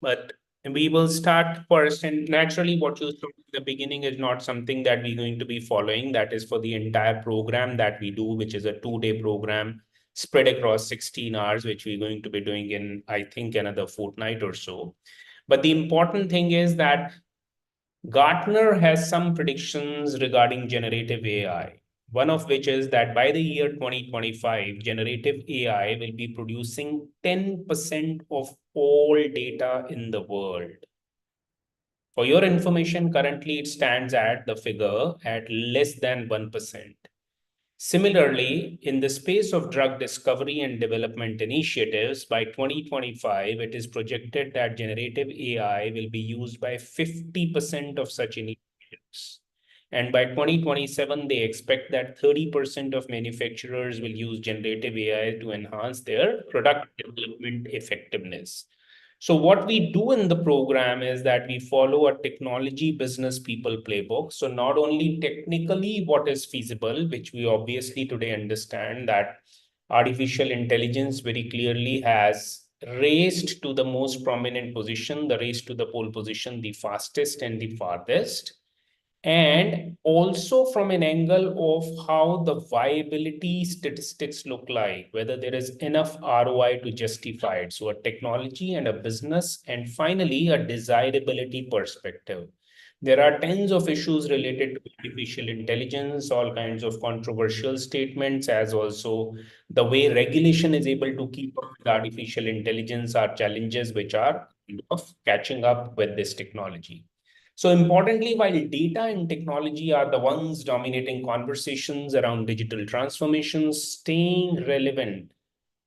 But we will start first, and naturally what you saw in the beginning is not something that we're going to be following. That is for the entire program that we do, which is a 2-day program spread across 16 hours, which we're going to be doing in, I think, another fortnight or so. But the important thing is that Gartner has some predictions regarding generative AI, one of which is that by the year 2025, generative AI will be producing 10% of all data in the world. For your information, currently it stands at the figure at less than 1%. Similarly, in the space of drug discovery and development initiatives, by 2025, it is projected that generative AI will be used by 50% of such initiatives. And by 2027, they expect that 30% of manufacturers will use generative AI to enhance their product development effectiveness. So what we do in the program is that we follow a technology business people playbook. So not only technically what is feasible, which we obviously today understand that artificial intelligence very clearly has raced to the most prominent position, the race to the pole position, the fastest and the farthest. And also from an angle of how the viability statistics look like, whether there is enough ROI to justify it. So a technology and a business, and finally a desirability perspective. There are tens of issues related to artificial intelligence, all kinds of controversial statements, as also the way regulation is able to keep up with artificial intelligence are challenges which are of catching up with this technology. So importantly, while data and technology are the ones dominating conversations around digital transformations, staying relevant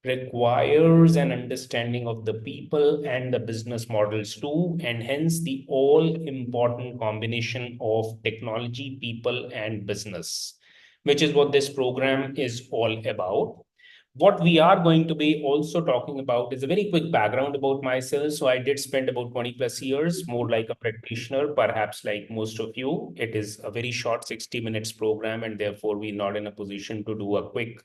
requires an understanding of the people and the business models too, and hence the all-important combination of technology, people, and business, which is what this program is all about. What we are going to be also talking about is a very quick background about myself. So I did spend about 20 plus years, more like a practitioner, perhaps like most of you. It is a very short 60 minutes program, and therefore we're not in a position to do a quick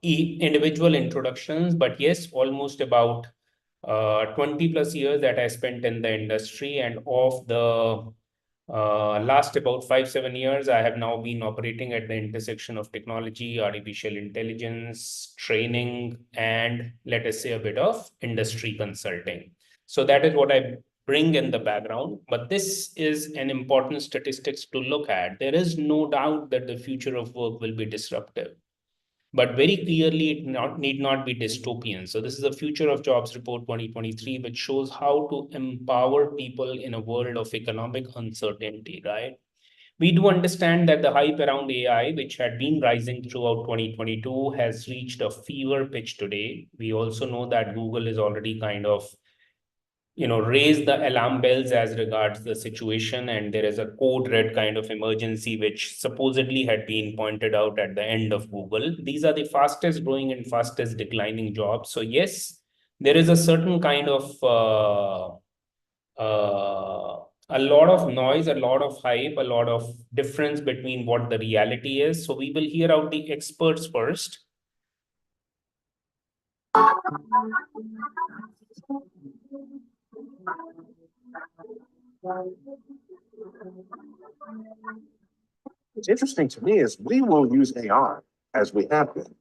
individual introductions. But yes, almost about 20 plus years that I spent in the industry, and of the last about 5-7 years, I have now been operating at the intersection of technology, artificial intelligence, training, and let us say a bit of industry consulting. So that is what I bring in the background. But this is an important statistics to look at. There is no doubt that the future of work will be disruptive, but very clearly it need not be dystopian. So this is a Future of Jobs Report 2023, which shows how to empower people in a world of economic uncertainty, right? We do understand that the hype around AI, which had been rising throughout 2022, has reached a fever pitch today. We also know that Google is already kind of raise the alarm bells as regards the situation, and there is a code red kind of emergency which supposedly had been pointed out at the end of Google. These are the fastest growing and fastest declining jobs. So yes, there is a certain kind of a lot of noise, a lot of hype, a lot of difference between what the reality is. So we will hear out the experts first. What's interesting to me is we will use AI, as we have been,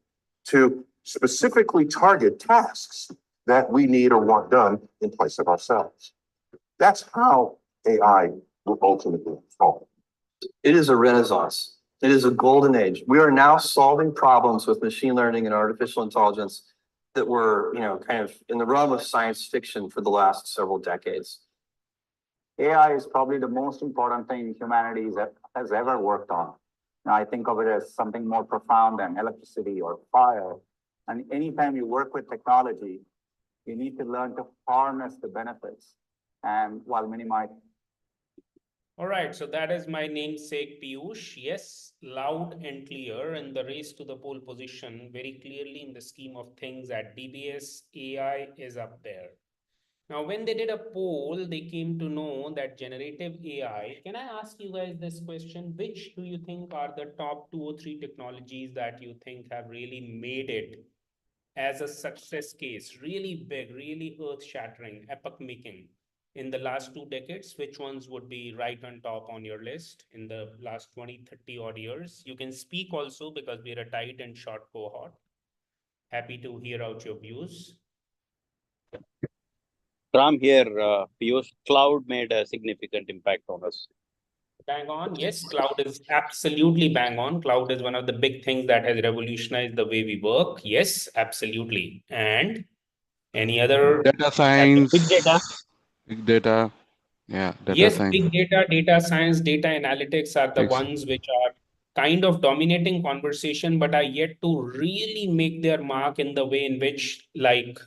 to specifically target tasks that we need or want done in place of ourselves. That's how AI will ultimately fall. It is a renaissance. It is a golden age. We are now solving problems with machine learning and artificial intelligence that were, kind of in the realm of science fiction for the last several decades. AI is probably the most important thing humanity has ever worked on. Now, I think of it as something more profound than electricity or fire. And anytime you work with technology, you need to learn to harness the benefits and while minimizing. All right, so that is my namesake PIYUSH. Yes, loud and clear in the race to the pole position, very clearly in the scheme of things at DBS, AI is up there. Now, when they did a poll, they came to know that generative AI, can I ask you guys this question? Which do you think are the top 2 or 3 technologies that you think have really made it as a success case, really big, really earth-shattering, epoch-making in the last 2 decades? Which ones would be right on top on your list in the last 20, 30 odd years? You can speak also because we're a tight and short cohort. Happy to hear out your views. Ram here, PIYUSH, cloud made a significant impact on us. Bang on. Yes, cloud is absolutely bang on. Cloud is one of the big things that has revolutionized the way we work. Yes, absolutely. And any other? Data science, Big data. big data, yeah, data Yes, science. big data, data science, data analytics are the Ex- ones which are kind of dominating conversation, but are yet to really make their mark in the way in which, like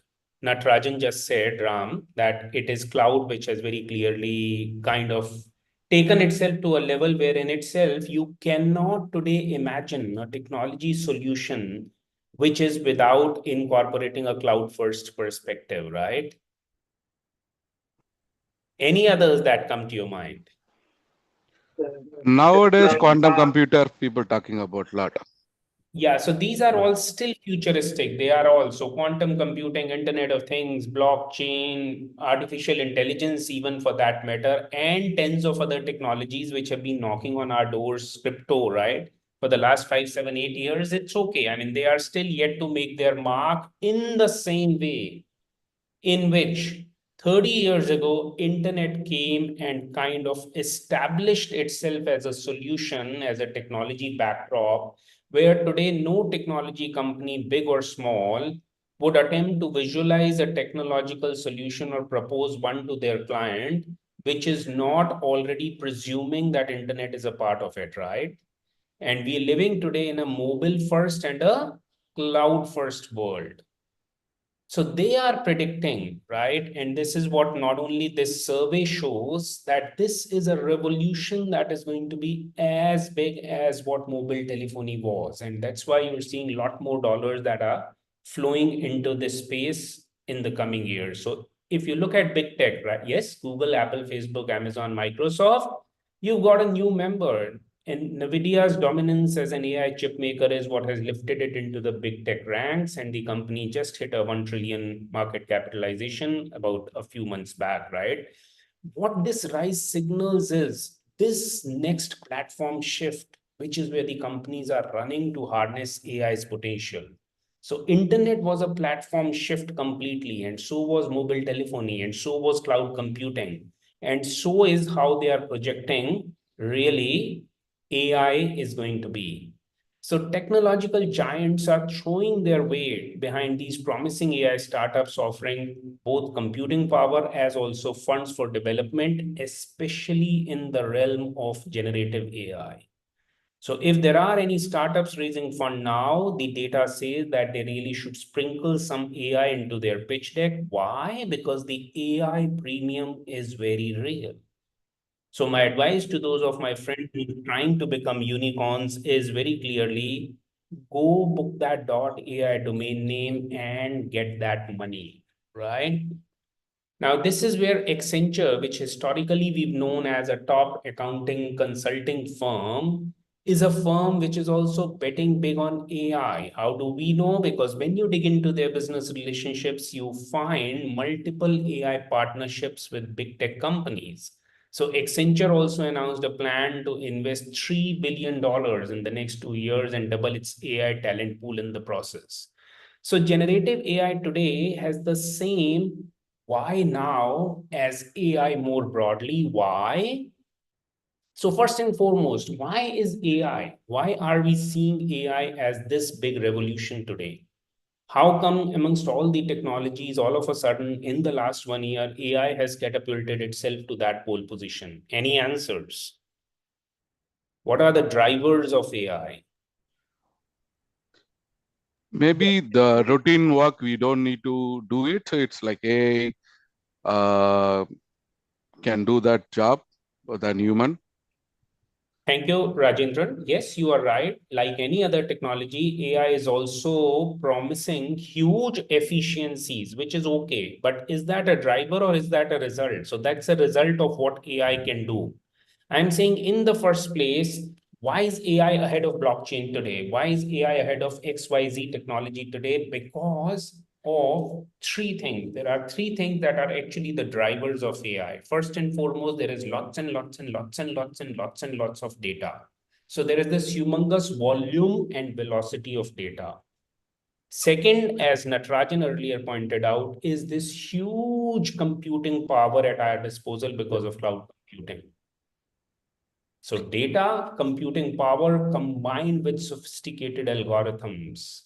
Natarajan just said, Ram, that it is cloud which has very clearly kind of taken itself to a level where in itself you cannot today imagine a technology solution which is without incorporating a cloud first perspective, right? Any others that come to your mind? Nowadays, quantum computer, people talking about lot. Yeah, so these are all still futuristic. They are also quantum computing, Internet of Things, blockchain, artificial intelligence, even for that matter, and tens of other technologies which have been knocking on our doors, crypto, right? For the last 5, 7, 8 years, it's okay. I mean, they are still yet to make their mark in the same way in which 30 years ago, internet came and kind of established itself as a solution, as a technology backdrop, where today no technology company, big or small, would attempt to visualize a technological solution or propose one to their client, which is not already presuming that internet is a part of it, right? And we're living today in a mobile first and a cloud first world. So they are predicting, right? And this is what not only this survey shows, that this is a revolution that is going to be as big as what mobile telephony was. And that's why you're seeing a lot more dollars that are flowing into this space in the coming years. So if you look at big tech, right? Yes, Google, Apple, Facebook, Amazon, Microsoft, you've got a new member. And NVIDIA's dominance as an AI chip maker is what has lifted it into the big tech ranks. And the company just hit a 1 trillion market capitalization about a few months back, right? What this rise signals is this next platform shift, which is where the companies are running to harness AI's potential. So internet was a platform shift completely, and so was mobile telephony, and so was cloud computing. And so is how they are projecting really AI is going to be. So technological giants are throwing their weight behind these promising AI startups offering both computing power as also funds for development, especially in the realm of generative AI. So if there are any startups raising fund now, the data says that they really should sprinkle some AI into their pitch deck. Why? Because the AI premium is very real. So my advice to those of my friends who are trying to become unicorns is very clearly go book that .ai domain name and get that money, right? Now, this is where Accenture, which historically we've known as a top accounting consulting firm, is a firm which is also betting big on AI. How do we know? Because when you dig into their business relationships, you find multiple AI partnerships with big tech companies. So Accenture also announced a plan to invest $3 billion in the next 2 years and double its AI talent pool in the process. So generative AI today has the same why now as AI more broadly. Why? So first and foremost, why is AI? Why are we seeing AI as this big revolution today? How come amongst all the technologies, all of a sudden in the last 1 year, AI has catapulted itself to that pole position? Any answers? What are the drivers of AI? Maybe the routine work, we don't need to do it. So it's like a can do that job than human. Thank you, Rajendran. Yes, you are right. Like any other technology, AI is also promising huge efficiencies, which is okay. But is that a driver or is that a result? So that's a result of what AI can do. I'm saying in the first place, Why is AI ahead of blockchain today? Why is AI ahead of XYZ technology today? Because of three things. There are three things that are actually the drivers of AI. First and foremost, there is lots and lots and lots and lots and lots and lots of data. So there is this humongous volume and velocity of data. Second, as Natarajan earlier pointed out, is this huge computing power at our disposal because of cloud computing. So data, computing power combined with sophisticated algorithms,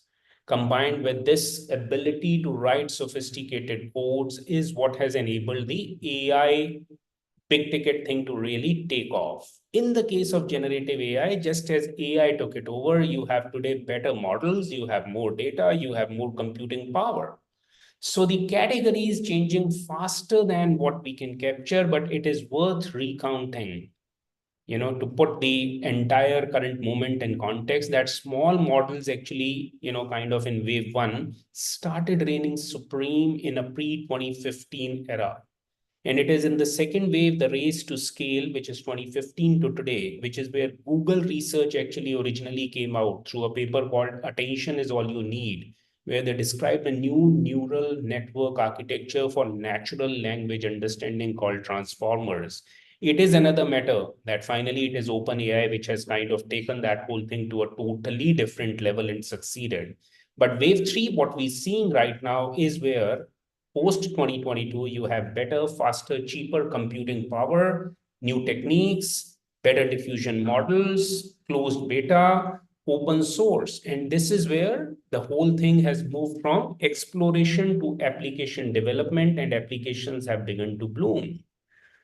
combined with this ability to write sophisticated codes is what has enabled the AI big ticket thing to really take off. In the case of generative AI, just as AI took it over, you have today better models, you have more data, you have more computing power. So the category is changing faster than what we can capture, but it is worth recounting, to put the entire current moment in context, that small models actually, kind of in wave one, started reigning supreme in a pre-2015 era. And it is in the second wave, the race to scale, which is 2015 to today, which is where Google research actually originally came out through a paper called Attention is All You Need, where they described a new neural network architecture for natural language understanding called transformers. It is another matter that finally it is OpenAI, which has kind of taken that whole thing to a totally different level and succeeded. But wave three, what we're seeing right now is where post 2022, you have better, faster, cheaper computing power, new techniques, better diffusion models, closed beta, open source. And this is where the whole thing has moved from exploration to application development, and applications have begun to bloom.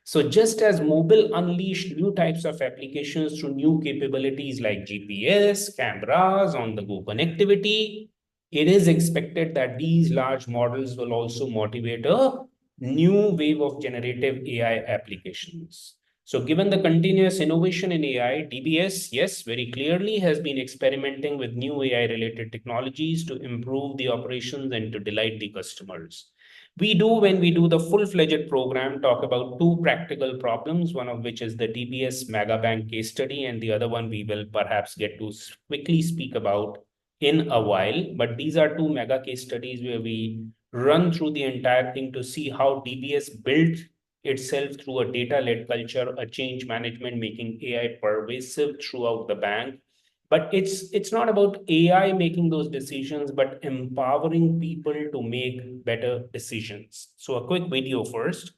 So just as mobile unleashed new types of applications through new capabilities like GPS, cameras, on-the-go connectivity, it is expected that these large models will also motivate a new wave of generative AI applications. So given the continuous innovation in AI, DBS, yes, very clearly has been experimenting with new AI-related technologies to improve the operations and to delight the customers. We do, when we do the full-fledged program, talk about two practical problems, one of which is the DBS Megabank case study, and the other one we will perhaps get to quickly speak about in a while. But these are two mega case studies where we run through the entire thing to see how DBS built itself through a data-led culture, a change management, making AI pervasive throughout the bank. But it's not about AI making those decisions, but empowering people to make better decisions. So a quick video first.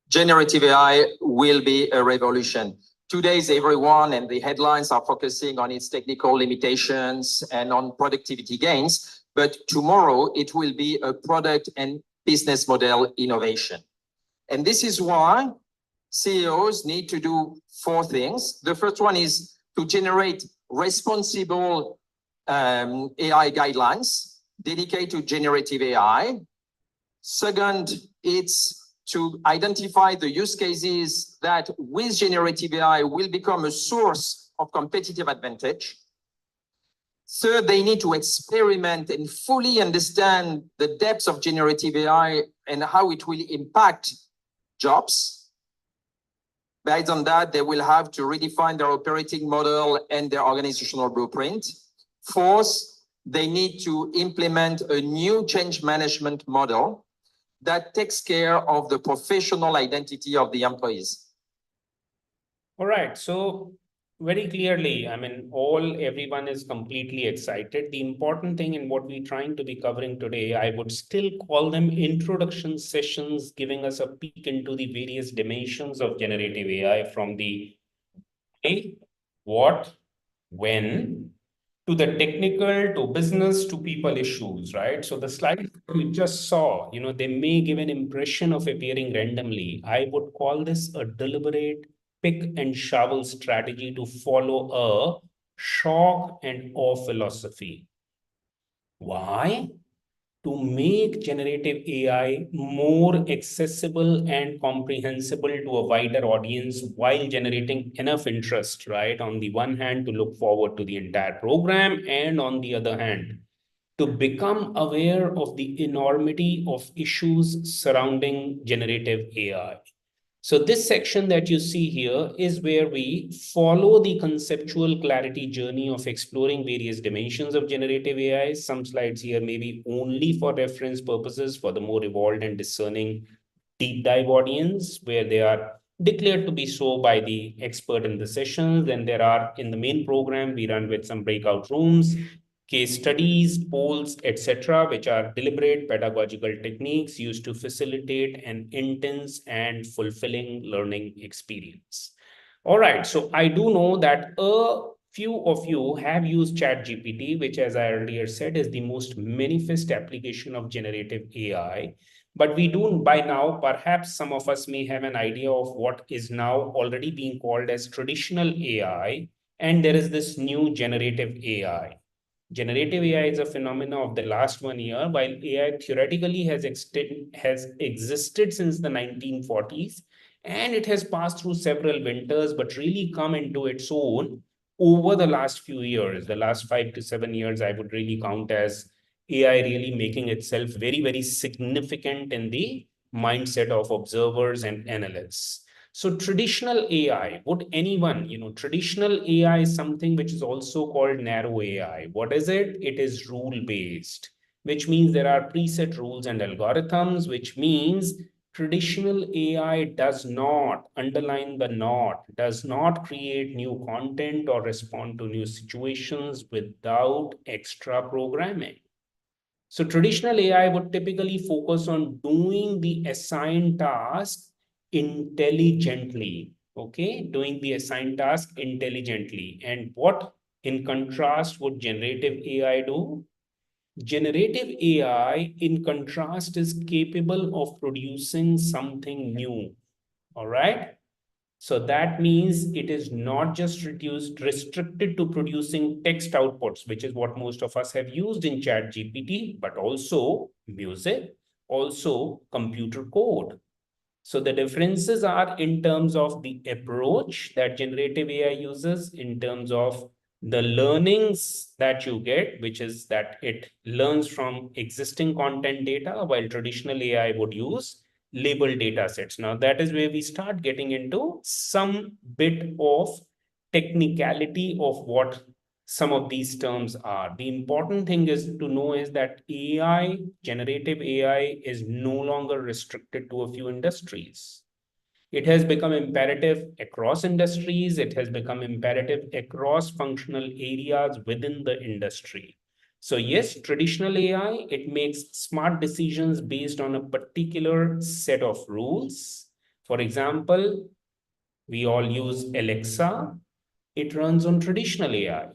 Generative AI will be a revolution. Today's everyone and the headlines are focusing on its technical limitations and on productivity gains, but tomorrow it will be a product and business model innovation. And this is why CEOs need to do four things. The first one is to generate responsible AI guidelines dedicated to generative AI. Second, it's to identify the use cases that with generative AI will become a source of competitive advantage. Third, they need to experiment and fully understand the depths of generative AI and how it will impact jobs. Based on that, they will have to redefine their operating model and their organizational blueprint. Fourth, they need to implement a new change management model that takes care of the professional identity of the employees. All right, so very clearly, I mean, everyone is completely excited. The important thing in what we're trying to be covering today, I would still call them introduction sessions, giving us a peek into the various dimensions of generative AI, from the what, when, to the technical, to business, to people issues, right? So the slide you just saw, they may give an impression of appearing randomly. I would call this a deliberate pick and shovel strategy to follow a shock and awe philosophy. Why? To make generative AI more accessible and comprehensible to a wider audience while generating enough interest, right? On the one hand, to look forward to the entire program, and on the other hand, to become aware of the enormity of issues surrounding generative AI. So this section that you see here is where we follow the conceptual clarity journey of exploring various dimensions of generative AI. Some slides here may be only for reference purposes for the more evolved and discerning deep dive audience, where they are declared to be so by the expert in the sessions. Then there are, in the main program, we run with some breakout rooms, case studies, polls, etc., which are deliberate pedagogical techniques used to facilitate an intense and fulfilling learning experience. All right, so I do know that a few of you have used ChatGPT, which, as I earlier said, is the most manifest application of generative AI. But we do by now, perhaps some of us may have an idea of what is now already being called as traditional AI, and there is this new generative AI. Generative AI is a phenomenon of the last 1 year, while AI theoretically has existed since the 1940s, and it has passed through several winters, but really come into its own over the last few years. The last 5 to 7 years, I would really count as AI really making itself very, very significant in the mindset of observers and analysts. So traditional AI, would anyone, traditional AI is something which is also called narrow AI. What is it? It is rule-based, which means there are preset rules and algorithms, which means traditional AI does not, underline the not, does not create new content or respond to new situations without extra programming. So traditional AI would typically focus on doing the assigned task intelligently, okay? Doing the assigned task intelligently. And what, in contrast, would generative AI do? Generative AI, in contrast, is capable of producing something new, all right? So that means it is not just restricted to producing text outputs, which is what most of us have used in ChatGPT, but also music, also computer code. So the differences are in terms of the approach that generative AI uses, in terms of the learnings that you get, which is that it learns from existing content data, while traditional AI would use labeled data sets. Now, that is where we start getting into some bit of technicality of what some of these terms are. The important thing is to know is that AI, generative AI, is no longer restricted to a few industries. It has become imperative across industries. It has become imperative across functional areas within the industry. So yes, traditional AI, it makes smart decisions based on a particular set of rules. For example, we all use Alexa. It runs on traditional AI.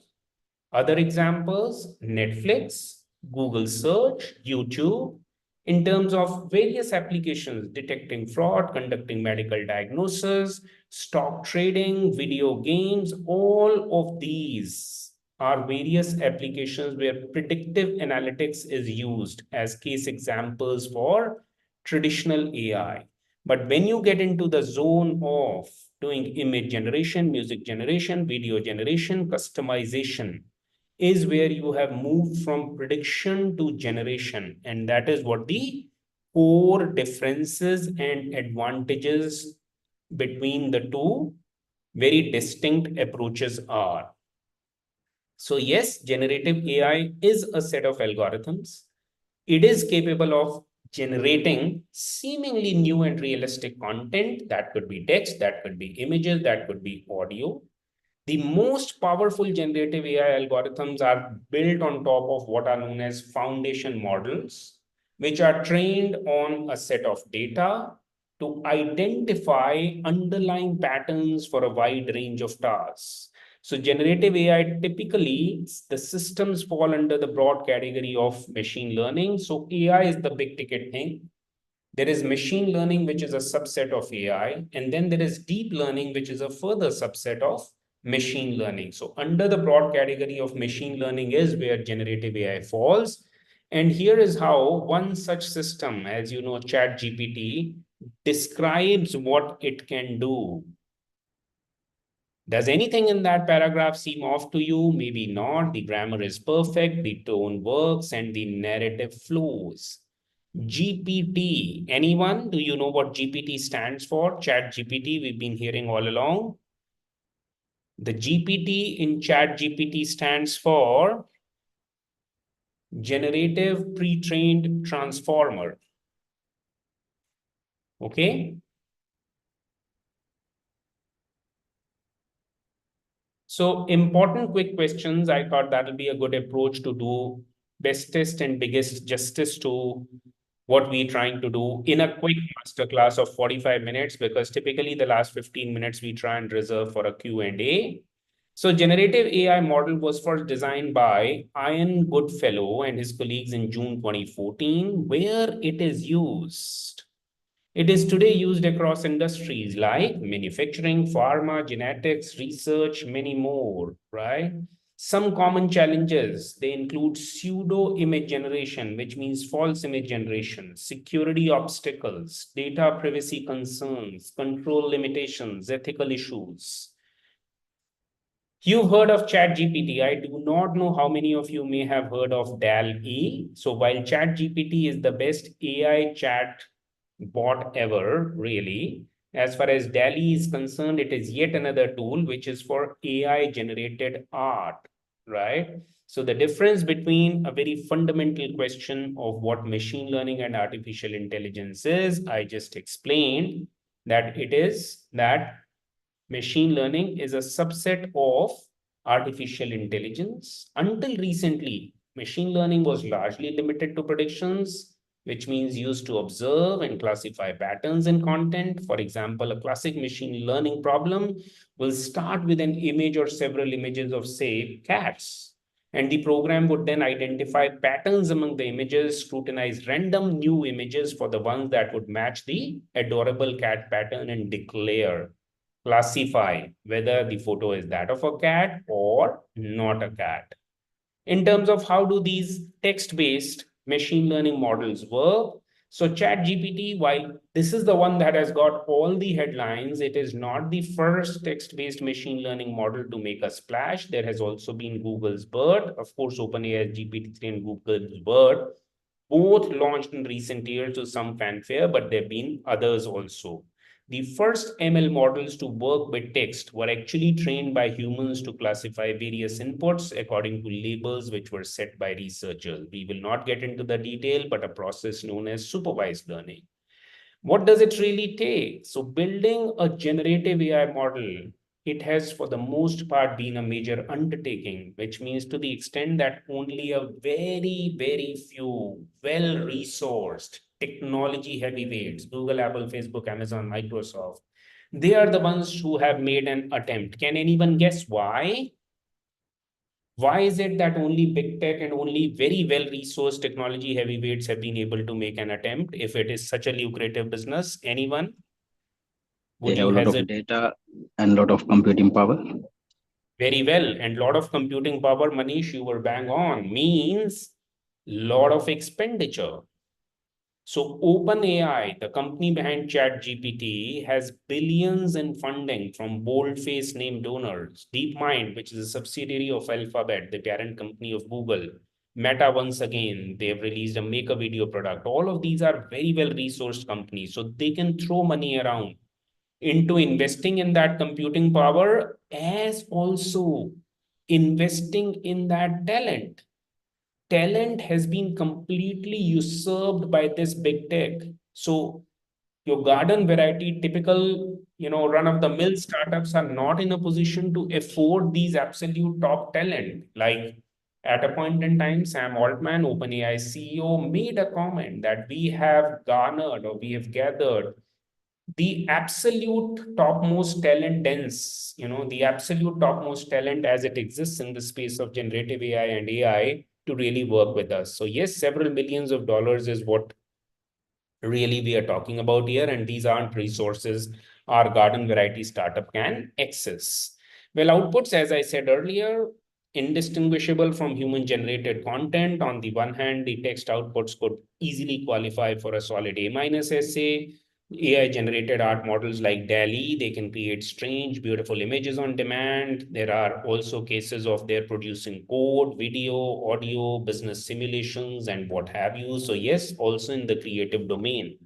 Other examples, Netflix, Google Search, YouTube, in terms of various applications, detecting fraud, conducting medical diagnosis, stock trading, video games, all of these are various applications where predictive analytics is used as case examples for traditional AI. But when you get into the zone of doing image generation, music generation, video generation, customization, is where you have moved from prediction to generation. And that is what the core differences and advantages between the two very distinct approaches are. So yes, generative AI is a set of algorithms. It is capable of generating seemingly new and realistic content. That could be text, that could be images, that could be audio. The most powerful generative AI algorithms are built on top of what are known as foundation models, which are trained on a set of data to identify underlying patterns for a wide range of tasks. So generative AI, typically, the systems fall under the broad category of machine learning. So AI is the big ticket thing. There is machine learning, which is a subset of AI. And then there is deep learning, which is a further subset of machine learning. So under the broad category of machine learning is where generative AI falls. And here is how one such system, as you know, ChatGPT, describes what it can do. Does anything in that paragraph seem off to you? Maybe not. The grammar is perfect, the tone works, and the narrative flows. GPT. Anyone? Do you know what GPT stands for? Chat GPT, we've been hearing all along. The GPT in Chat GPT stands for Generative Pre-trained Transformer. Okay. So important quick questions. I thought that'll be a good approach to do bestest and biggest justice to what we're trying to do in a quick masterclass of 45 minutes, because typically the last 15 minutes we try and reserve for a Q&A. So generative AI model was first designed by Ian Goodfellow and his colleagues in June 2014, where it is used. It is today used across industries like manufacturing, pharma, genetics, research, many more, right? Some common challenges, they include pseudo image generation, which means false image generation, security obstacles, data privacy concerns, control limitations, ethical issues. You've heard of ChatGPT. I do not know how many of you may have heard of DAL-E. So while ChatGPT is the best AI chat bot ever, really, as far as DAL-E is concerned, it is yet another tool which is for AI generated art, right? So the difference between a very fundamental question of what machine learning and artificial intelligence is, I just explained that it is that machine learning is a subset of artificial intelligence. Until recently, machine learning was largely limited to predictions, which means used to observe and classify patterns in content. For example, a classic machine learning problem will start with an image or several images of, say, cats. And the program would then identify patterns among the images, scrutinize random new images for the ones that would match the adorable cat pattern, and classify whether the photo is that of a cat or not a cat. In terms of how do these text-based machine learning models work? So ChatGPT, while this is the one that has got all the headlines, it is not the first text-based machine learning model to make a splash. There has also been Google's BERT, of course, OpenAI's GPT-3 and Google's BERT, both launched in recent years to some fanfare, but there have been others also. The first ML models to work with text were actually trained by humans to classify various inputs according to labels which were set by researchers. We will not get into the detail, but a process known as supervised learning. What does it really take? So building a generative AI model, it has for the most part been a major undertaking, which means to the extent that only a very, very few well-resourced technology heavyweights, Google, Apple, Facebook, Amazon, Microsoft, they are the ones who have made an attempt. Can anyone guess why? Why is it that only big tech and only very well-resourced technology heavyweights have been able to make an attempt if it is such a lucrative business? Anyone? They have a lot of data and a lot of computing power. Very well. And lot of computing power, Manish, you were bang on, means lot of expenditure. So OpenAI, the company behind ChatGPT, has billions in funding from bold-faced name donors. DeepMind, which is a subsidiary of Alphabet, the parent company of Google. Meta, once again, they've released a make a video product. All of these are very well-resourced companies, so they can throw money around into investing in that computing power, as also investing in that talent. Talent has been completely usurped by this big tech. So your garden variety, typical, run-of-the-mill startups are not in a position to afford these absolute top talent. Like at a point in time, Sam Altman, OpenAI CEO, made a comment that we have garnered or we have gathered the absolute topmost talent dense, the absolute topmost talent as it exists in the space of generative AI and AI to really work with us. So yes, several millions of dollars is what really we are talking about here. And these aren't resources our garden variety startup can access. Well, outputs, as I said earlier, indistinguishable from human generated content. On the one hand, the text outputs could easily qualify for a solid A- essay. AI generated art models like DALL-E, they can create strange, beautiful images on demand. There are also cases of they're producing code, video, audio, business simulations, and what have you. So yes, also in the creative domain.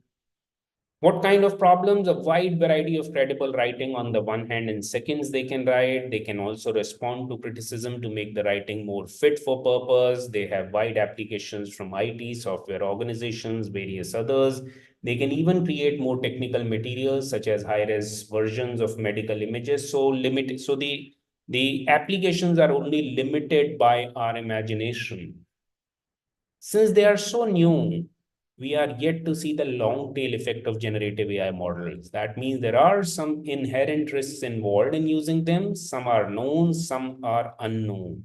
What kind of problems? A wide variety of credible writing on the one hand, in seconds they can write. They can also respond to criticism to make the writing more fit for purpose. They have wide applications from IT, software organizations, various others. They can even create more technical materials such as high-res versions of medical images. So limited. So the applications are only limited by our imagination. Since they are so new, we are yet to see the long tail effect of generative AI models. That means there are some inherent risks involved in using them. Some are known, some are unknown.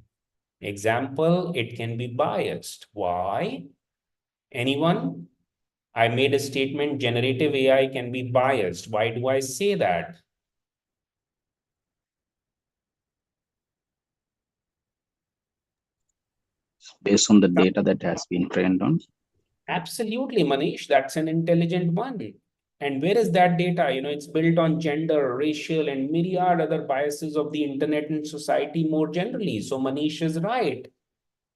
Example, it can be biased. Why? Anyone? I made a statement, generative AI can be biased. Why do I say that? Based on the data that has been trained on. Absolutely, Manish, that's an intelligent one. And where is that data? It's built on gender, racial, and myriad other biases of the internet and society more generally. So Manish is right.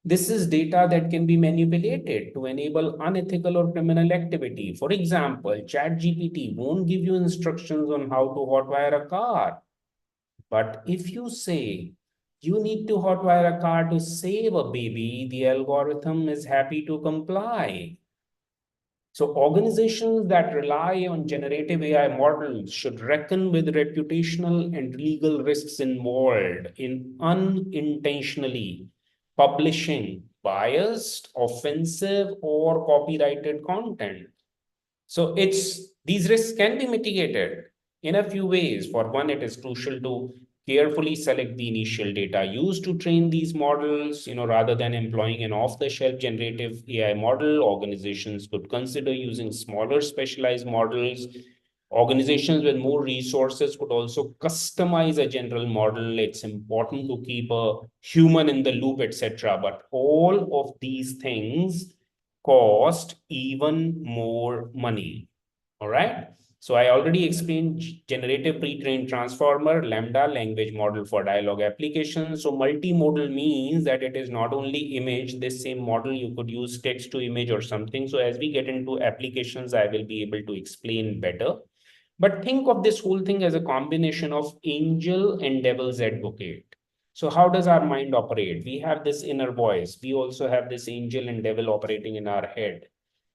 This is data that can be manipulated to enable unethical or criminal activity. For example, ChatGPT won't give you instructions on how to hotwire a car. But if you say you need to hotwire a car to save a baby, the algorithm is happy to comply. So organizations that rely on generative AI models should reckon with reputational and legal risks involved in unintentionally publishing biased, offensive, or copyrighted content. So these risks can be mitigated in a few ways. For one, it is crucial to carefully select the initial data used to train these models. Rather than employing an off-the-shelf generative AI model, organizations could consider using smaller specialized models. Organizations with more resources could also customize a general model. It's important to keep a human in the loop, etc. But all of these things cost even more money. All right. So I already explained generative pre-trained transformer, Lambda language model for dialogue applications. So multimodal means that it is not only image, this same model you could use text to image or something. So as we get into applications, I will be able to explain better. But think of this whole thing as a combination of angel and devil's advocate. So how does our mind operate? We have this inner voice. We also have this angel and devil operating in our head.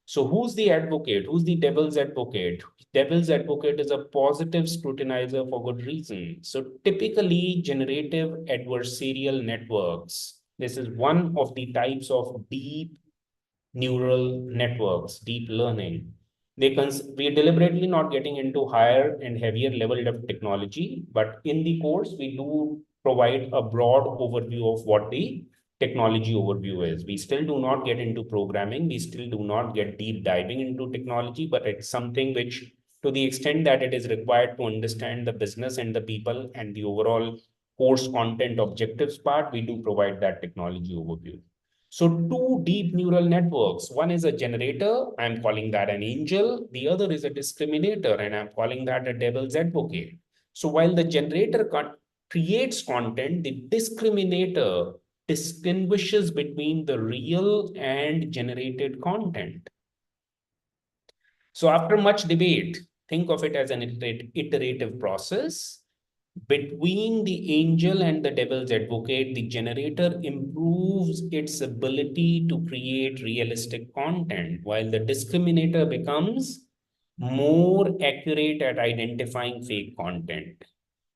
So who's the advocate? Who's the devil's advocate? Devil's advocate is a positive scrutinizer for good reason. So typically generative adversarial networks. This is one of the types of deep neural networks, deep learning. We're deliberately not getting into higher and heavier level of technology, but in the course, we do provide a broad overview of what the technology overview is. We still do not get into programming. We still do not get deep diving into technology, but it's something which, to the extent that it is required to understand the business and the people and the overall course content objectives part, we do provide that technology overview. So two deep neural networks. One is a generator, I'm calling that an angel. The other is a discriminator, and I'm calling that a devil's advocate. So while the generator creates content, the discriminator distinguishes between the real and generated content. So after much debate, think of it as an iterative process. Between the angel and the devil's advocate, the generator improves its ability to create realistic content, while the discriminator becomes more accurate at identifying fake content.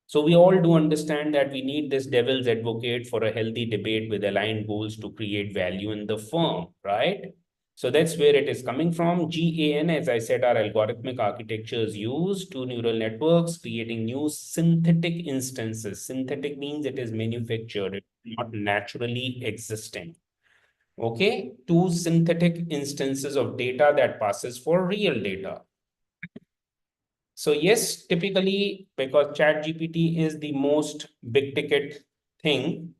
So we all do understand that we need this devil's advocate for a healthy debate with aligned goals to create value in the firm, right? So that's where it is coming from. GAN, as I said, our algorithmic architectures use two neural networks, creating new synthetic instances. Synthetic means it is manufactured, it's not naturally existing. Okay, two synthetic instances of data that passes for real data. So yes, typically, because ChatGPT is the most big ticket thing,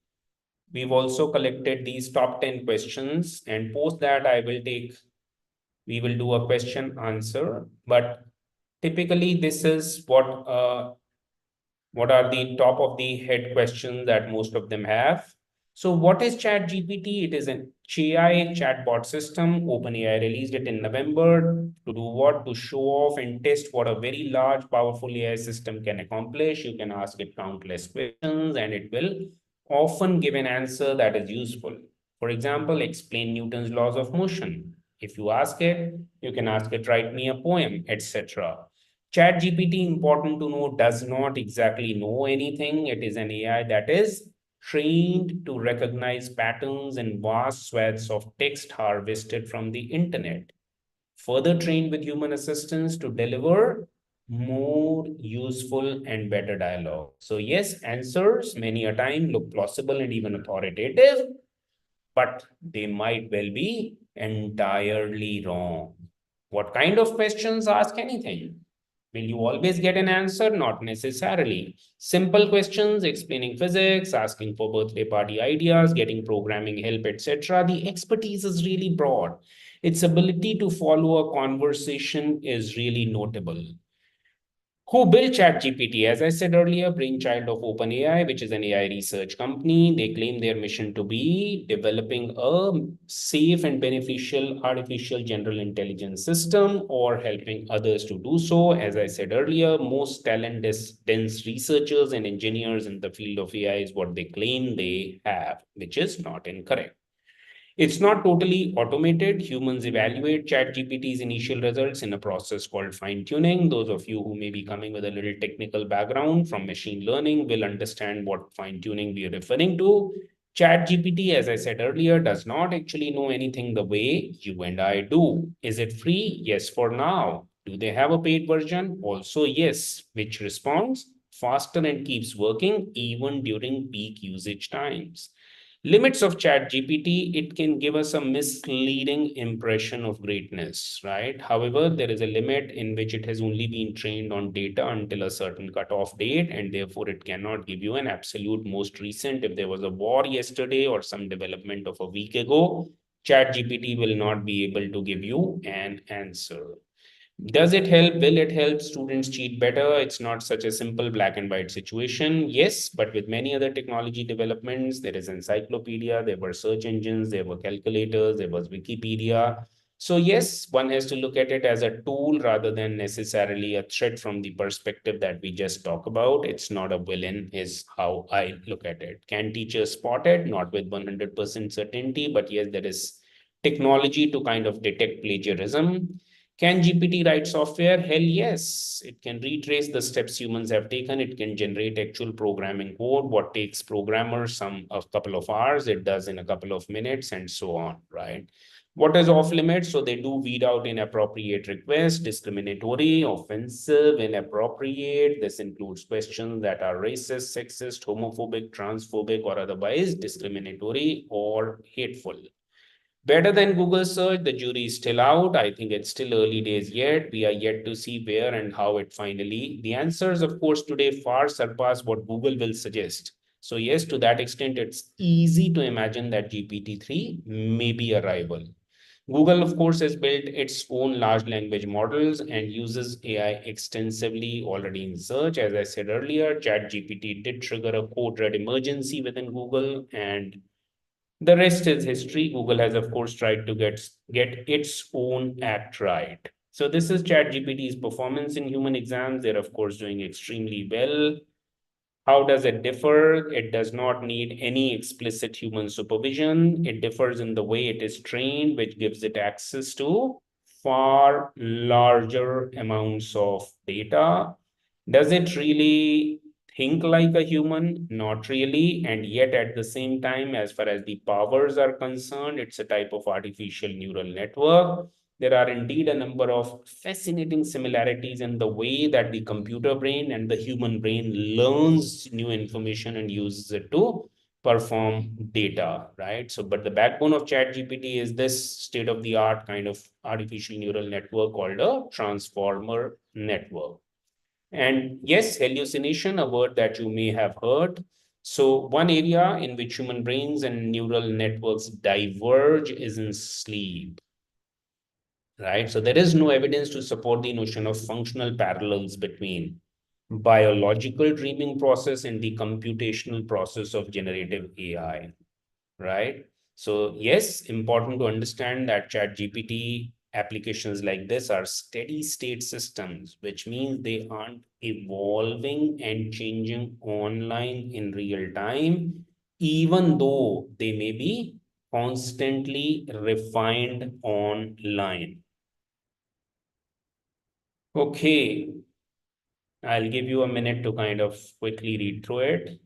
we've also collected these top 10 questions, and post that we will do a question answer. But Typically, this is what are the top of the head questions that most of them have. So what is ChatGPT? It is an AI chatbot system. OpenAI released it in November to do what? To show off and test what a very large, powerful AI system can accomplish. You can ask it countless questions and it will often give an answer that is useful. For example, explain Newton's laws of motion. If you ask it, you can ask it, write me a poem, etc. ChatGPT, important to know, does not exactly know anything. It is an AI that is trained to recognize patterns in vast swaths of text harvested from the internet, further trained with human assistance to deliver more useful and better dialogue. So yes, answers many a time look plausible and even authoritative, but they might well be entirely wrong. What kind of questions ask anything? Will you always get an answer? Not necessarily. Simple questions, explaining physics, asking for birthday party ideas, getting programming help, etc. The expertise is really broad. Its ability to follow a conversation is really notable. Who built ChatGPT? As I said earlier, brainchild of OpenAI, which is an AI research company. They claim their mission to be developing a safe and beneficial artificial general intelligence system or helping others to do so. As I said earlier, most talent-dense researchers and engineers in the field of AI is what they claim they have, which is not incorrect. It's not totally automated. Humans evaluate ChatGPT's initial results in a process called fine-tuning. Those of you who may be coming with a little technical background from machine learning will understand what fine-tuning we are referring to. ChatGPT, as I said earlier, does not actually know anything the way you and I do. Is it free? Yes, for now. Do they have a paid version? Also, yes, which responds faster and keeps working even during peak usage times. Limits of ChatGPT, it can give us a misleading impression of greatness, right? However, there is a limit in which it has only been trained on data until a certain cutoff date, and therefore it cannot give you an absolute most recent. If there was a war yesterday or some development of a week ago, ChatGPT will not be able to give you an answer. Does it help? Will it help students cheat better? It's not such a simple black and white situation. Yes, but with many other technology developments, there is encyclopedia, there were search engines, there were calculators, there was Wikipedia. So yes, one has to look at it as a tool rather than necessarily a threat from the perspective that we just talk about. It's not a villain is how I look at it. Can teachers spot it? Not with 100% certainty, but yes, there is technology to kind of detect plagiarism. Can GPT write software? Hell yes. It can retrace the steps humans have taken. It can generate actual programming code. What takes programmers a couple of hours, it does in a couple of minutes and so on, right? What is off limits? So they do weed out inappropriate requests, discriminatory, offensive, inappropriate. This includes questions that are racist, sexist, homophobic, transphobic, or otherwise discriminatory or hateful. Better than Google search, the jury is still out. I think it's still early days yet. We are yet to see where and how it finally. The answers, of course, today far surpass what Google will suggest. So yes, to that extent, it's easy to imagine that GPT-3 may be a rival. Google, of course, has built its own large language models and uses AI extensively already in search. As I said earlier, ChatGPT did trigger a code red emergency within Google, and the rest is history. Google has, of course, tried to get its own act right. So this is ChatGPT's performance in human exams. They're, of course, doing extremely well. How does it differ? It does not need any explicit human supervision. It differs in the way it is trained, which gives it access to far larger amounts of data. Does it really think like a human? Not really. And yet, at the same time, as far as the powers are concerned, it's a type of artificial neural network. There are indeed a number of fascinating similarities in the way that the computer brain and the human brain learns new information and uses it to perform data, right? So, but the backbone of ChatGPT is this state-of-the-art kind of artificial neural network called a transformer network. And yes, hallucination, a word that you may have heard. So one area in which human brains and neural networks diverge is in sleep. right? So there is no evidence to support the notion of functional parallels between biological dreaming process and the computational process of generative AI, right? So yes, important to understand that ChatGPT applications like this are steady state systems, which means they aren't evolving and changing online in real time, even though they may be constantly refined online. Okay, I'll give you a minute to kind of quickly read through it.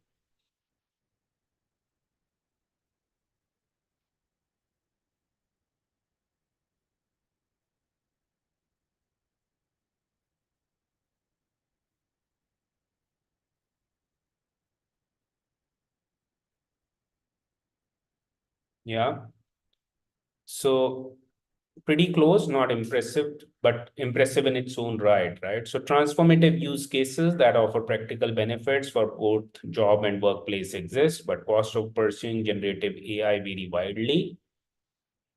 Yeah. So pretty close, not impressive, but impressive in its own right, right? So transformative use cases that offer practical benefits for both job and workplace exist, but cost of pursuing generative AI vary widely.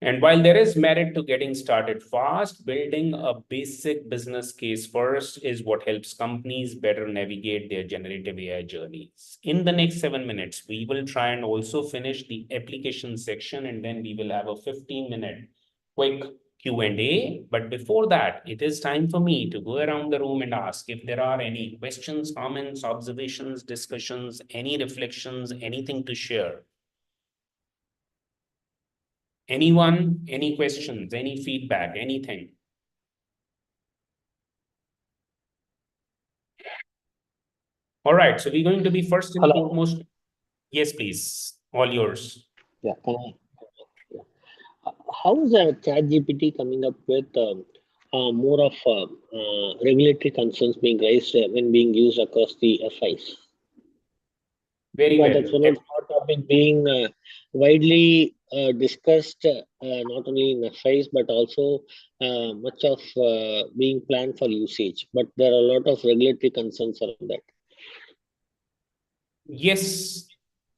And while there is merit to getting started fast, building a basic business case first is what helps companies better navigate their generative AI journeys. In the next 7 minutes, we will try and also finish the application section, and then we will have a 15-minute quick Q&A. But before that, it is time for me to go around the room and ask if there are any questions, comments, observations, discussions, any reflections, anything to share. Anyone, any questions, any feedback, anything? All right, so we're going to be first and Hello. foremost. Yes, please. All yours. Yeah. How is ChatGPT coming up with more of regulatory concerns being raised when being used across the FIs? Very Because that's one well. of the hot topic being widely discussed, not only in FIs but also much of being planned for usage. But there are a lot of regulatory concerns around that. Yes.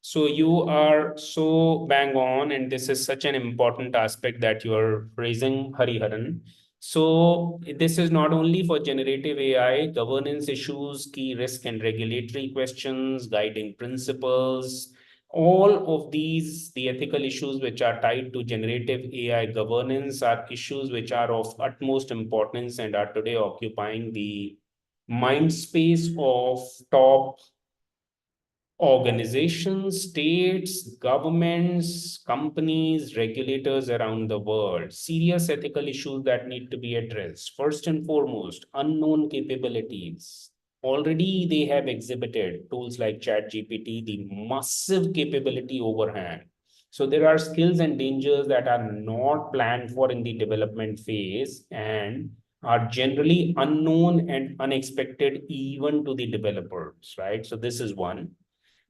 So you are so bang on, and this is such an important aspect that you are raising, Hariharan. So this is not only for generative AI, governance issues, key risk and regulatory questions, guiding principles, all of these, the ethical issues which are tied to generative AI governance are issues which are of utmost importance and are today occupying the mind space of top organizations, states, governments, companies, regulators around the world. Serious ethical issues that need to be addressed. First and foremost, unknown capabilities. Already they have exhibited tools like ChatGPT, the massive capability overhang. So there are skills and dangers that are not planned for in the development phase and are generally unknown and unexpected even to the developers, right? So this is one.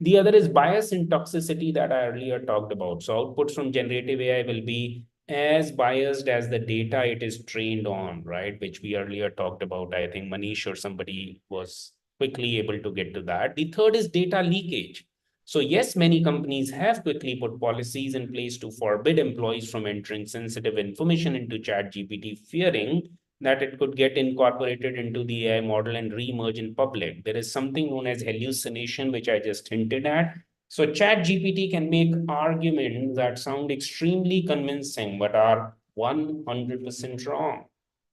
The other is bias and toxicity that I earlier talked about. So outputs from generative AI will be as biased as the data it is trained on, right? Which we earlier talked about. I think Manish or somebody was quickly able to get to that. The third is data leakage. So yes, many companies have quickly put policies in place to forbid employees from entering sensitive information into ChatGPT, fearing that it could get incorporated into the AI model and re-emerge in public. There is something known as hallucination, which I just hinted at. So ChatGPT can make arguments that sound extremely convincing, but are 100% wrong.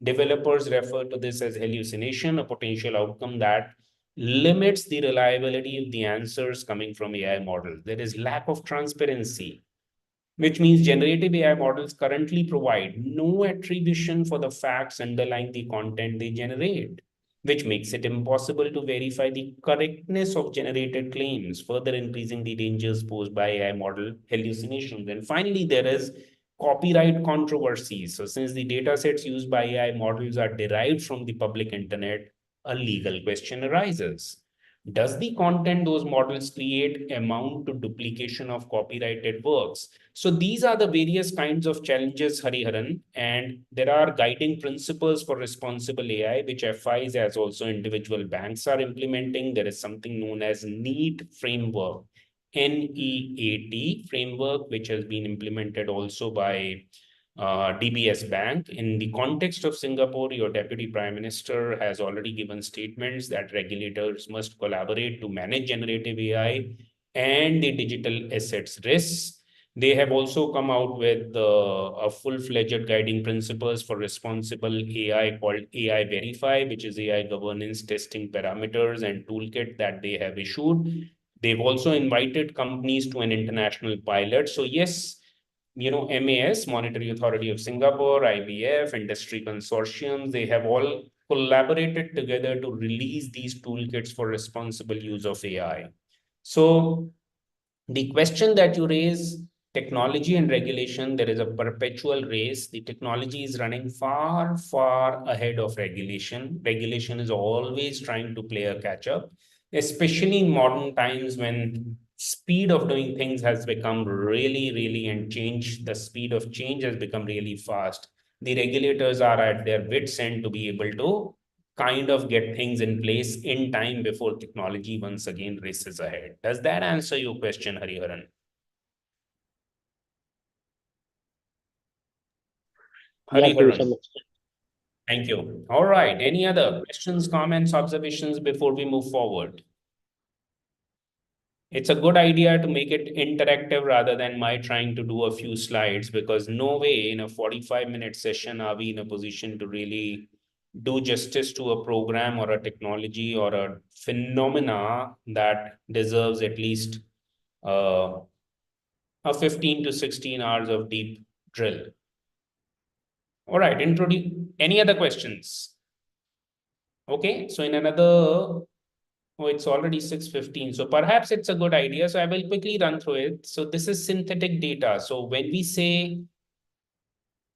Developers refer to this as hallucination, a potential outcome that limits the reliability of the answers coming from AI models. There is lack of transparency, which means generative AI models currently provide no attribution for the facts underlying the content they generate, which makes it impossible to verify the correctness of generated claims, further increasing the dangers posed by AI model hallucinations. And finally, there is copyright controversies. So since the data sets used by AI models are derived from the public internet, a legal question arises. Does the content those models create amount to duplication of copyrighted works? So these are the various kinds of challenges, Hariharan, and there are guiding principles for responsible AI, which FIs as also individual banks are implementing. There is something known as NEAT framework, NEAT framework, which has been implemented also by DBS Bank. In the context of Singapore, your Deputy Prime Minister has already given statements that regulators must collaborate to manage generative AI and the digital assets risks. They have also come out with a full-fledged guiding principles for responsible AI called AI Verify, which is AI governance testing parameters and toolkit that they have issued. They've also invited companies to an international pilot. So yes, MAS, Monetary Authority of Singapore, IBF, industry consortiums, they have all collaborated together to release these toolkits for responsible use of AI. So the question that you raise, technology and regulation, there is a perpetual race. The technology is running far, far ahead of regulation. Regulation is always trying to play a catch up, especially in modern times when speed of doing things has become really, and the speed of change has become really fast. The regulators are at their wits' end to be able to kind of get things in place in time before technology once again races ahead. Does that answer your question, Hariharan? Yeah, thank you so Hariharan. much. Thank you. All right. Any other questions, comments, observations before we move forward? It's a good idea to make it interactive rather than my trying to do a few slides, because no way in a 45-minute session are we in a position to really do justice to a program or a technology or a phenomena that deserves at least a 15 to 16 hours of deep drill. All right, any other questions? Okay, so in another, it's already 6:15. So perhaps it's a good idea. So I will quickly run through it. So this is synthetic data. So when we say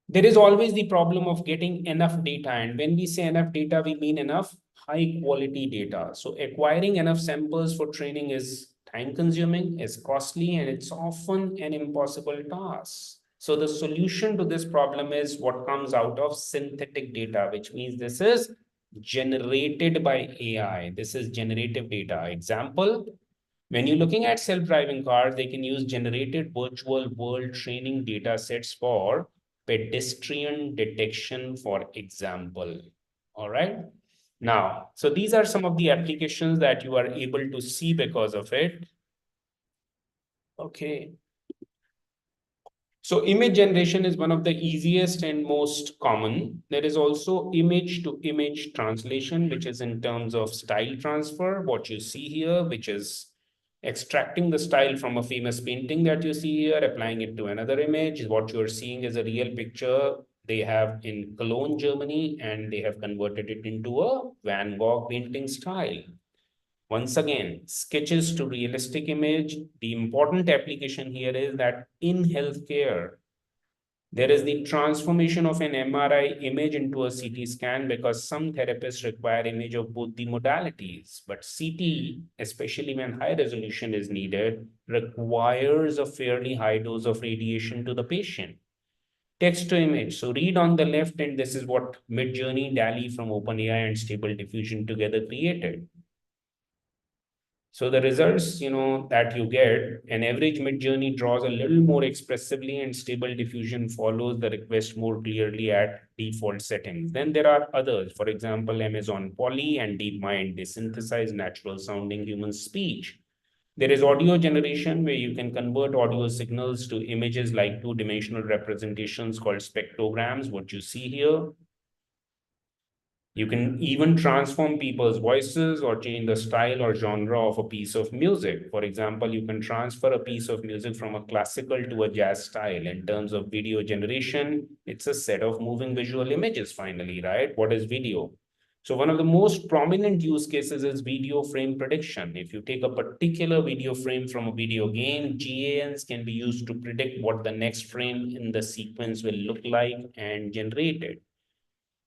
there is always the problem of getting enough data. And when we say enough data, we mean enough high quality data. So acquiring enough samples for training is time consuming, is costly, and it's often an impossible task. So the solution to this problem is what comes out of synthetic data, which means this is generated by AI. This is generative data. Example, when you're looking at self-driving cars, they can use generated virtual world training data sets for pedestrian detection, for example. All right. Now, so these are some of the applications that you are able to see because of it. Okay. So image generation is one of the easiest and most common. There is also image to image translation, which is in terms of style transfer, what you see here, which is extracting the style from a famous painting that you see here, applying it to another image. What you're seeing is a real picture they have in Cologne, Germany, and they have converted it into a Van Gogh painting style. Once again, sketches to realistic image. The important application here is that in healthcare, there is the transformation of an MRI image into a CT scan because some therapists require image of both the modalities. But CT, especially when high resolution is needed, requires a fairly high dose of radiation to the patient. Text to image. So read on the left, and this is what Midjourney, DALL-E from OpenAI and Stable Diffusion together created. So the results, that you get, an average Midjourney draws a little more expressively and Stable Diffusion follows the request more clearly at default settings. Then there are others. For example, Amazon Poly and DeepMind, they synthesize natural sounding human speech. There is audio generation where you can convert audio signals to images like two-dimensional representations called spectrograms, what you see here. You can even transform people's voices or change the style or genre of a piece of music. For example, you can transfer a piece of music from a classical to a jazz style. In terms of video generation, it's a set of moving visual images finally, right? What is video? So one of the most prominent use cases is video frame prediction. If you take a particular video frame from a video game, GANs can be used to predict what the next frame in the sequence will look like and generate it.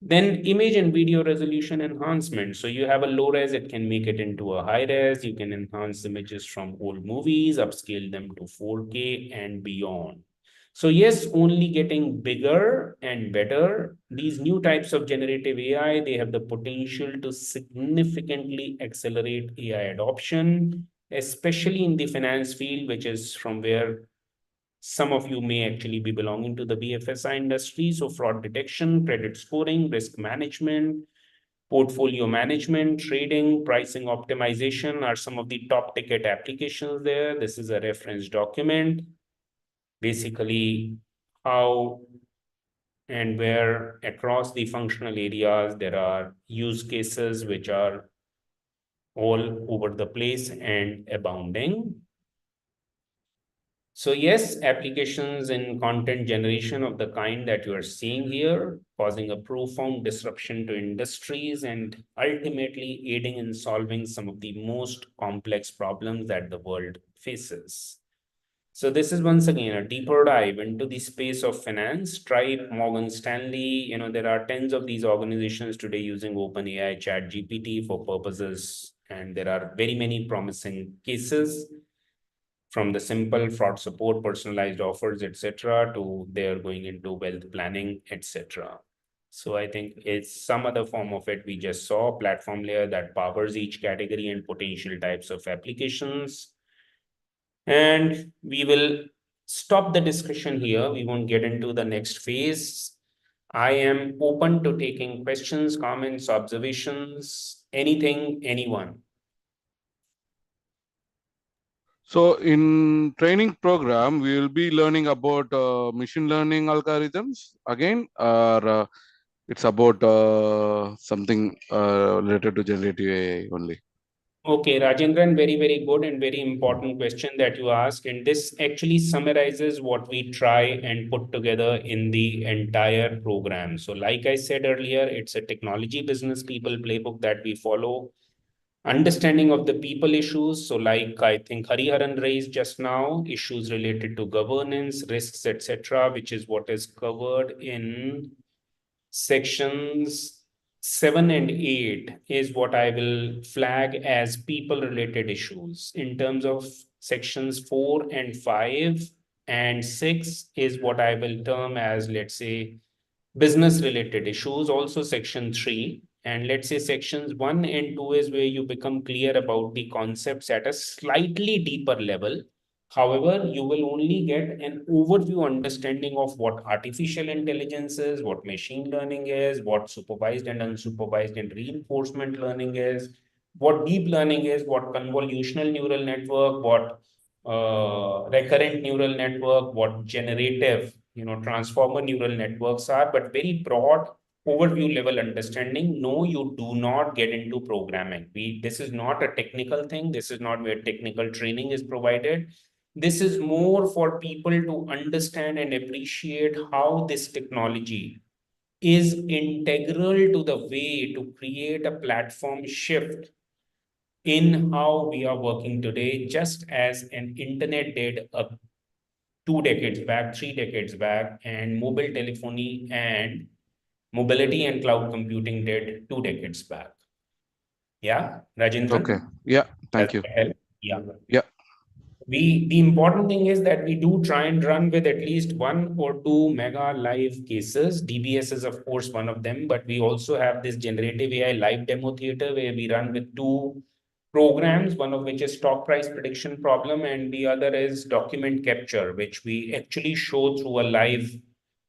Then image and video resolution enhancement. So you have a low res, it can make it into a high res. You can enhance images from old movies, upscale them to 4K and beyond. So yes, only getting bigger and better. These new types of generative AI, they have the potential to significantly accelerate AI adoption, especially in the finance field, which is from where Some of you may actually be belonging to the BFSI industry. So fraud detection, credit scoring, risk management, portfolio management, trading, pricing optimization are some of the top ticket applications there. This is a reference document. Basically, how and where across the functional areas there are use cases which are all over the place and abounding. So yes, applications in content generation of the kind that you are seeing here, causing a profound disruption to industries and ultimately aiding in solving some of the most complex problems that the world faces. So this is once again a deeper dive into the space of finance. Stripe, Morgan Stanley, there are tens of these organizations today using OpenAI ChatGPT for purposes, and there are very many promising cases, from the simple fraud support, personalized offers, etc., to they're going into wealth planning, etc. So I think it's some other form of it. We just saw platform layer that powers each category and potential types of applications. And we will stop the discussion here. We won't get into the next phase. I am open to taking questions, comments, observations, anything, anyone. So in training program, we will be learning about machine learning algorithms again, or it's about something related to generative AI only. Okay, Rajendran, very, very good and very important question that you asked. And this actually summarizes what we try and put together in the entire program. So like I said earlier, it's a technology business people playbook that we follow. Understanding of the people issues. So like I think Hariharan raised just now, issues related to governance, risks, etc., which is what is covered in sections 7 and 8 is what I will flag as people related issues. In terms of sections 4 and 5 and 6 is what I will term as, let's say, business related issues. Also section 3, and let's say sections 1 and 2 is where you become clear about the concepts at a slightly deeper level. However, you will only get an overview understanding of what artificial intelligence is, what machine learning is, what supervised and unsupervised and reinforcement learning is, what deep learning is, what convolutional neural network, what recurrent neural network, what generative, transformer neural networks are, but very broad overview level understanding. No, you do not get into programming. This is not a technical thing. This is not where technical training is provided. This is more for people to understand and appreciate how this technology is integral to the way to create a platform shift in how we are working today, just as an internet did 2 decades back, 3 decades back, and mobile telephony and mobility and cloud computing did 2 decades back. Yeah, Rajendran? Okay. Yeah. Thank you. Yeah. Yeah. The important thing is that we do try and run with at least 1 or 2 mega live cases. DBS is of course one of them, but we also have this generative AI live demo theater where we run with 2 programs, one of which is stock price prediction problem, and the other is document capture, which we actually show through a live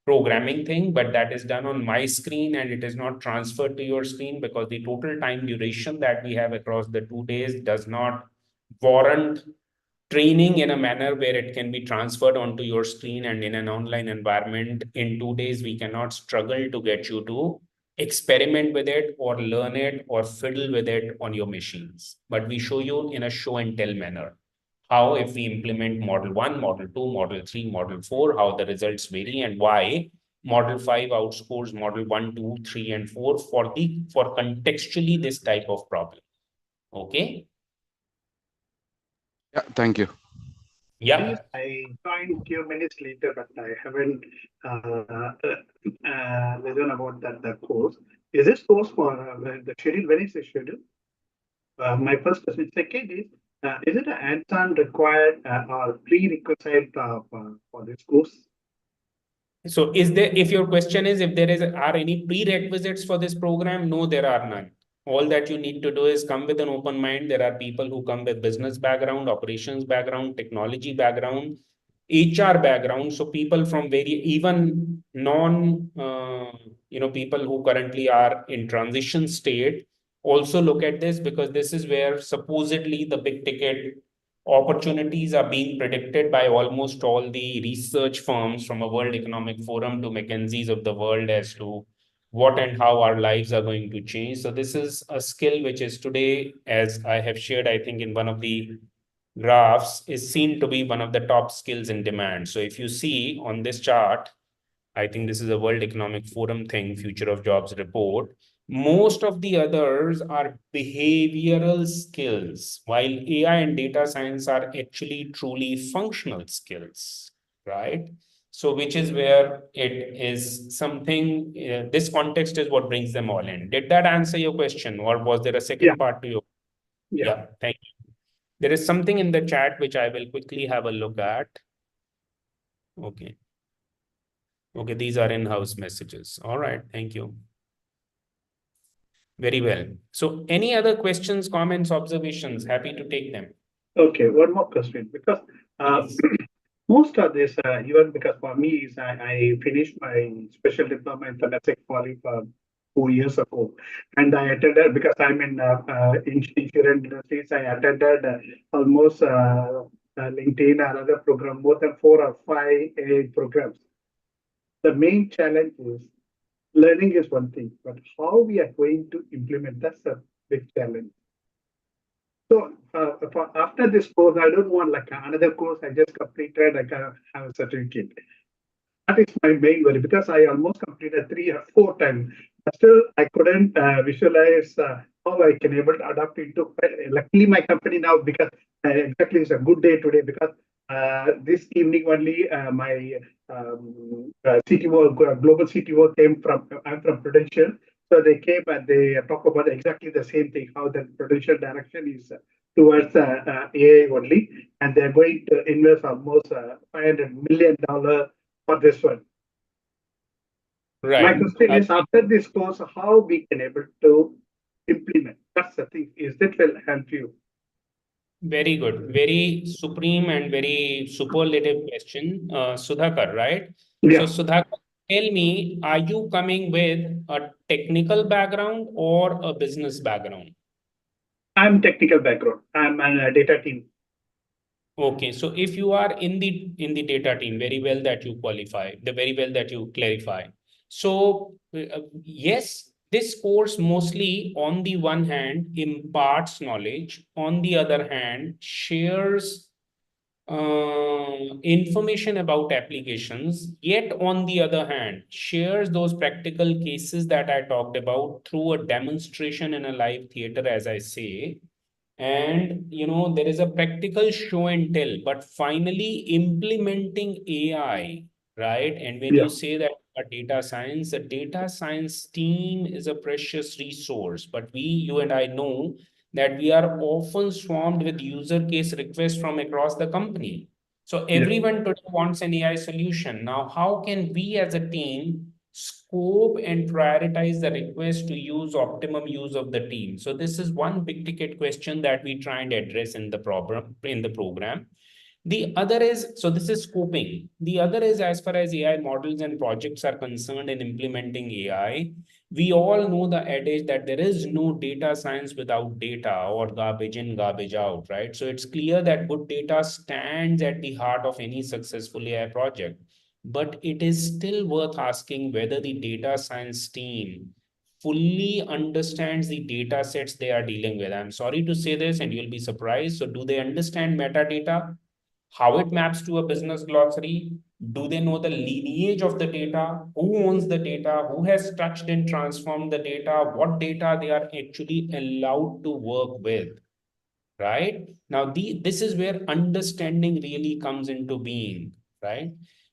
programming thing, but that is done on my screen and it is not transferred to your screen because the total time duration that we have across the 2 days does not warrant training in a manner where it can be transferred onto your screen. And in an online environment in 2 days, we cannot struggle to get you to experiment with it or learn it or fiddle with it on your machines. But we show you in a show and tell manner how, if we implement model 1, model 2, model 3, model 4, how the results vary and why model 5 outscores model 1, 2, 3, and 4 for contextually this type of problem. Okay. Yeah. Thank you. Yeah. I joined few minutes later, but I haven't listened about that course. Is this course for the schedule? When is the schedule? My first question. Second is it an hands-on required or prerequisite for this course? So if your question is if are any prerequisites for this program, no, there are none. All that you need to do is come with an open mind. There are people who come with business background, operations background, technology background. HR background. So people from even people who currently are in transition state also look at this, because this is where supposedly the big ticket opportunities are being predicted by almost all the research firms, from a World Economic Forum to McKinsey's of the world, as to what and how our lives are going to change. So this is a skill which is today, as I have shared, I think in one of the graphs, is seen to be one of the top skills in demand. So if you see on this chart, I think this is a World Economic Forum thing, Future of Jobs report. Most of the others are behavioral skills, while AI and data science are actually truly functional skills, right? So which is where it is something, this context is what brings them all in. Did that answer your question, or was there a second part to your? Yeah, thank you. There is something in the chat which I will quickly have a look at. Okay. Okay, these are in-house messages. All right, thank you. Very well. So any other questions, comments, observations? Happy to take them. Okay, one more question, because Yes. most of this, even because for me, is I finished my special diploma in forensic quality 4 years ago, and I attended, because I'm in insurance industries, I attended almost LinkedIn or other program, more than 4 or 5 AI programs. The main challenge is learning is one thing, but how we are going to implement, that's a big challenge. So after this course, I don't want like another course I just completed, I can have a certificate. That is my main worry, because I almost completed 3 or 4 times. But still, I couldn't visualize how I can able to adapt into. Luckily, my company now, because exactly it's a good day today, because this evening only my CTO, global CTO came from. I'm from Prudential, so they came and they talk about exactly the same thing. How the Prudential direction is towards AI only, and they're going to invest almost $500 million for this one. Right. My question is, after this course, how we can able to implement? That's the thing. Is that will help you? Very good. Very supreme and very superlative question, Sudhakar, right? Yeah. So Sudhakar, tell me, are you coming with a technical background or a business background? I'm technical background. I'm a data team. Okay, so if you are in the data team, very well that you qualify, very well that you clarify. So yes, this course mostly on the one hand imparts knowledge, on the other hand shares information about applications, yet on the other hand shares those practical cases that I talked about through a demonstration in a live theater, as I say. And there is a practical show and tell, but finally implementing AI, right? And when you say that a data science, the data science team is a precious resource, but you and I know that we are often swarmed with user case requests from across the company. So everyone today wants an AI solution. Now, how can we as a team scope and prioritize the request to use optimum use of the team? So this is one big ticket question that we try and address in the program. The other is, so this is scoping. The other is, as far as AI models and projects are concerned in implementing AI, we all know the adage that there is no data science without data, or garbage in, garbage out, right? So it's clear that good data stands at the heart of any successful AI project. But it is still worth asking whether the data science team fully understands the data sets they are dealing with. I'm sorry to say this, and you'll be surprised. So do they understand metadata? How it maps to a business glossary? Do they know the lineage of the data? Who owns the data? Who has touched and transformed the data? What data they are actually allowed to work with? Right? Now, this is where understanding really comes into being, right?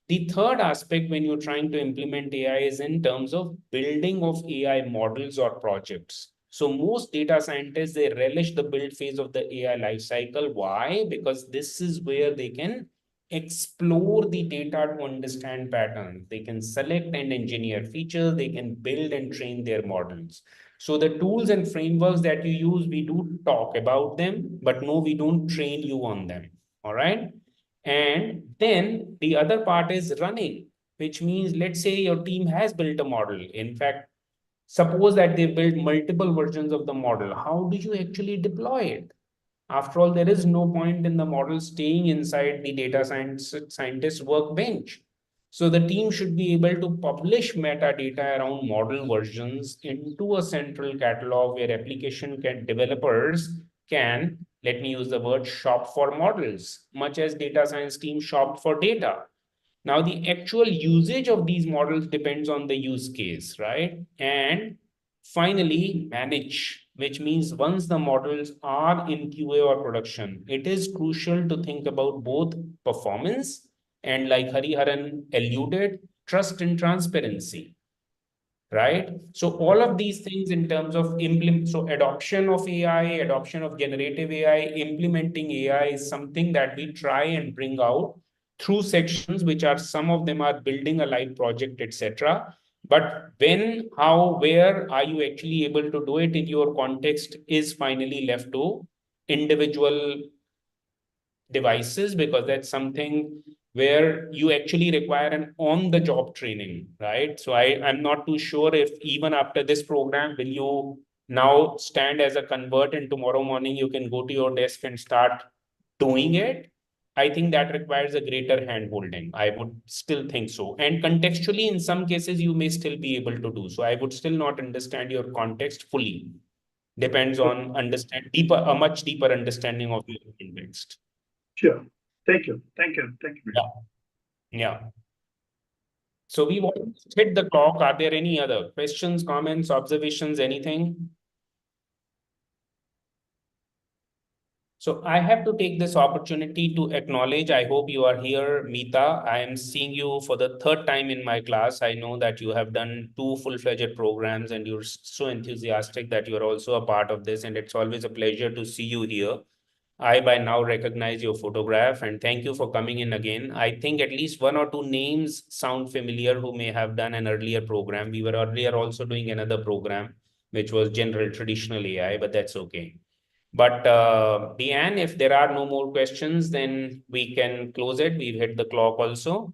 The third aspect when you're trying to implement AI is in terms of building of AI models or projects. So most data scientists, they relish the build phase of the AI lifecycle. Why? Because this is where they can explore the data to understand patterns. They can select and engineer features. They can build and train their models. So the tools and frameworks that you use, we do talk about them, but no, we don't train you on them. All right. And then the other part is running, which means, let's say your team has built a model. In fact, suppose that they built multiple versions of the model. How do you actually deploy it? After all, there is no point in the model staying inside the data scientist workbench. So the team should be able to publish metadata around model versions into a central catalog where developers can, let me use the word, shop for models, much as data science team shop for data. Now, the actual usage of these models depends on the use case, right? And finally, manage, which means once the models are in QA or production, it is crucial to think about both performance and, like Hariharan alluded, trust and transparency, right? So all of these things in terms of adoption of AI, adoption of generative AI, implementing AI is something that we try and bring out through sections, which are, some of them are building a live project, etc. But when, how, where are you actually able to do it in your context is finally left to individual devices, because that's something where you actually require an on-the-job training, right? So I'm not too sure if even after this program, will you now stand as a convert and tomorrow morning you can go to your desk and start doing it? I think that requires a greater hand-holding. I would still think so. And contextually, in some cases, you may still be able to do so. I would still not understand your context fully. Depends on a much deeper understanding of your context. Sure. Thank you. Thank you. Thank you. Yeah. So we've almost hit the clock. Are there any other questions, comments, observations, anything? So I have to take this opportunity to acknowledge, I hope you are here, Meeta. I am seeing you for the third time in my class. I know that you have done 2 full-fledged programs and you're so enthusiastic that you're also a part of this. And it's always a pleasure to see you here. I by now recognize your photograph and thank you for coming in again. I think at least 1 or 2 names sound familiar who may have done an earlier program. We were earlier also doing another program, which was general traditional AI, but that's okay. But Deanne, if there are no more questions, then we can close it. We've hit the clock also.